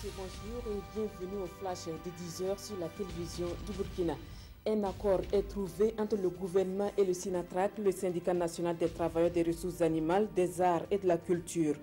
et bonjour et bienvenue au flash de 10h sur la télévision du Burkina. Un accord est trouvé entre le gouvernement et le SYNATRAC, le syndicat national des travailleurs des ressources animales, des arts et de la culture.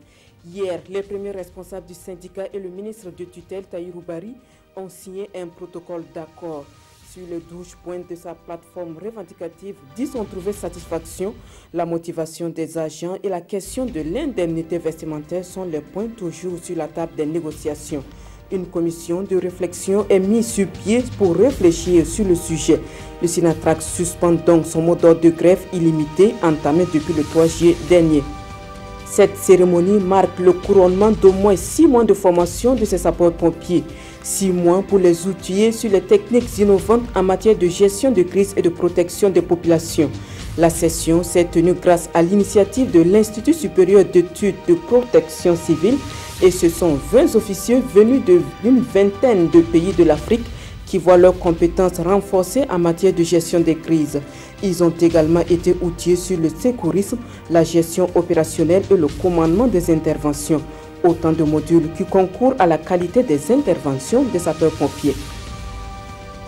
Hier, les premiers responsables du syndicat et le ministre de tutelle, Tahirou Barry, ont signé un protocole d'accord. Sur les 12 points de sa plateforme revendicative, 10 ont trouvé satisfaction. La motivation des agents et la question de l'indemnité vestimentaire sont les points toujours sur la table des négociations. Une commission de réflexion est mise sur pied pour réfléchir sur le sujet. Le SYNATRAC suspend donc son mot d'ordre de grève illimité entamé depuis le 3 juillet dernier. Cette cérémonie marque le couronnement d'au moins 6 mois de formation de ces sapeurs-pompiers. 6 mois pour les outiller sur les techniques innovantes en matière de gestion de crise et de protection des populations. La session s'est tenue grâce à l'initiative de l'Institut supérieur d'études de protection civile et ce sont 20 officiers venus d'une vingtaine de pays de l'Afrique qui voient leurs compétences renforcées en matière de gestion des crises. Ils ont également été outillés sur le secourisme, la gestion opérationnelle et le commandement des interventions. Autant de modules qui concourent à la qualité des interventions des sapeurs-pompiers.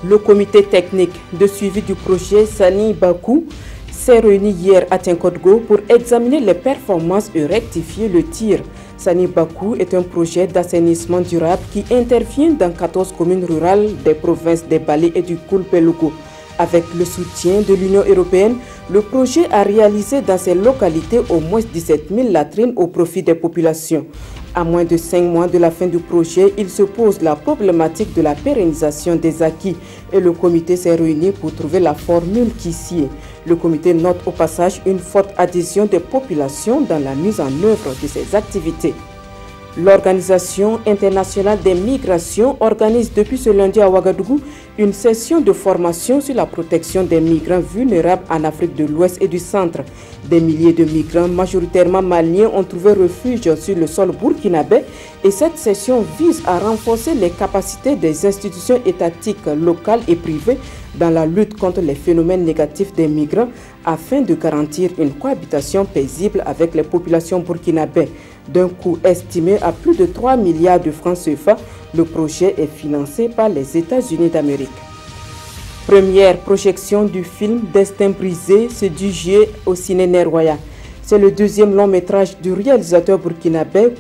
Le comité technique de suivi du projet Sani Bakou s'est réuni hier à Tinkodgo pour examiner les performances et rectifier le tir. Sani Bakou est un projet d'assainissement durable qui intervient dans 14 communes rurales des provinces des Balé et du Koulpeloukou. Avec le soutien de l'Union européenne, le projet a réalisé dans ces localités au moins 17 000 latrines au profit des populations. À moins de 5 mois de la fin du projet, il se pose la problématique de la pérennisation des acquis et le comité s'est réuni pour trouver la formule qui sied. Le comité note au passage une forte adhésion des populations dans la mise en œuvre de ces activités. L'Organisation internationale des migrations organise depuis ce lundi à Ouagadougou une session de formation sur la protection des migrants vulnérables en Afrique de l'Ouest et du Centre. Des milliers de migrants, majoritairement maliens, ont trouvé refuge sur le sol burkinabé et cette session vise à renforcer les capacités des institutions étatiques, locales et privées dans la lutte contre les phénomènes négatifs des migrants afin de garantir une cohabitation paisible avec les populations burkinabées. D'un coût estimé à plus de 3 milliards de francs CFA, le projet est financé par les États-Unis d'Amérique. Première projection du film Destin brisé ce 10 juillet au Ciné Nerwaya. C'est le deuxième long métrage du réalisateur burkinabé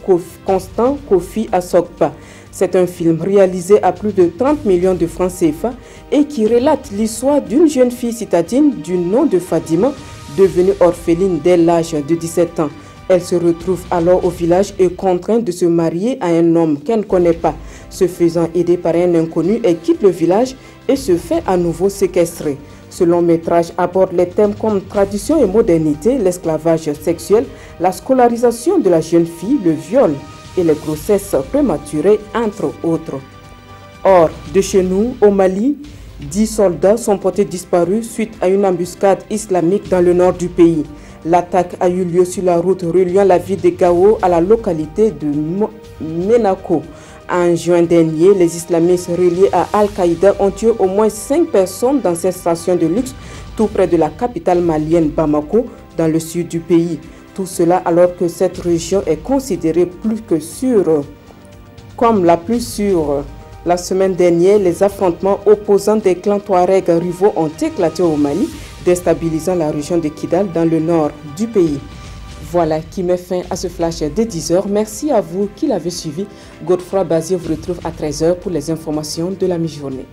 Constant Kofi Assogba. C'est un film réalisé à plus de 30 millions de francs CFA et qui relate l'histoire d'une jeune fille citadine du nom de Fadima, devenue orpheline dès l'âge de 17 ans. Elle se retrouve alors au village et contrainte de se marier à un homme qu'elle ne connaît pas. Se faisant aider par un inconnu, elle quitte le village et se fait à nouveau séquestrer. Ce long métrage aborde les thèmes comme tradition et modernité, l'esclavage sexuel, la scolarisation de la jeune fille, le viol et les grossesses prématurées, entre autres. Or, de chez nous, au Mali, 10 soldats sont portés disparus suite à une embuscade islamique dans le nord du pays. L'attaque a eu lieu sur la route reliant la ville de Gao à la localité de Menako. En juin dernier, les islamistes reliés à Al-Qaïda ont tué au moins 5 personnes dans cette station de luxe, tout près de la capitale malienne Bamako, dans le sud du pays. Tout cela alors que cette région est considérée plus que sûre, comme la plus sûre. La semaine dernière, les affrontements opposants des clans Touareg rivaux ont éclaté au Mali, déstabilisant la région de Kidal dans le nord du pays. Voilà qui met fin à ce flash de 10h. Merci à vous qui l'avez suivi. Godefroy Bazier vous retrouve à 13h pour les informations de la mi-journée.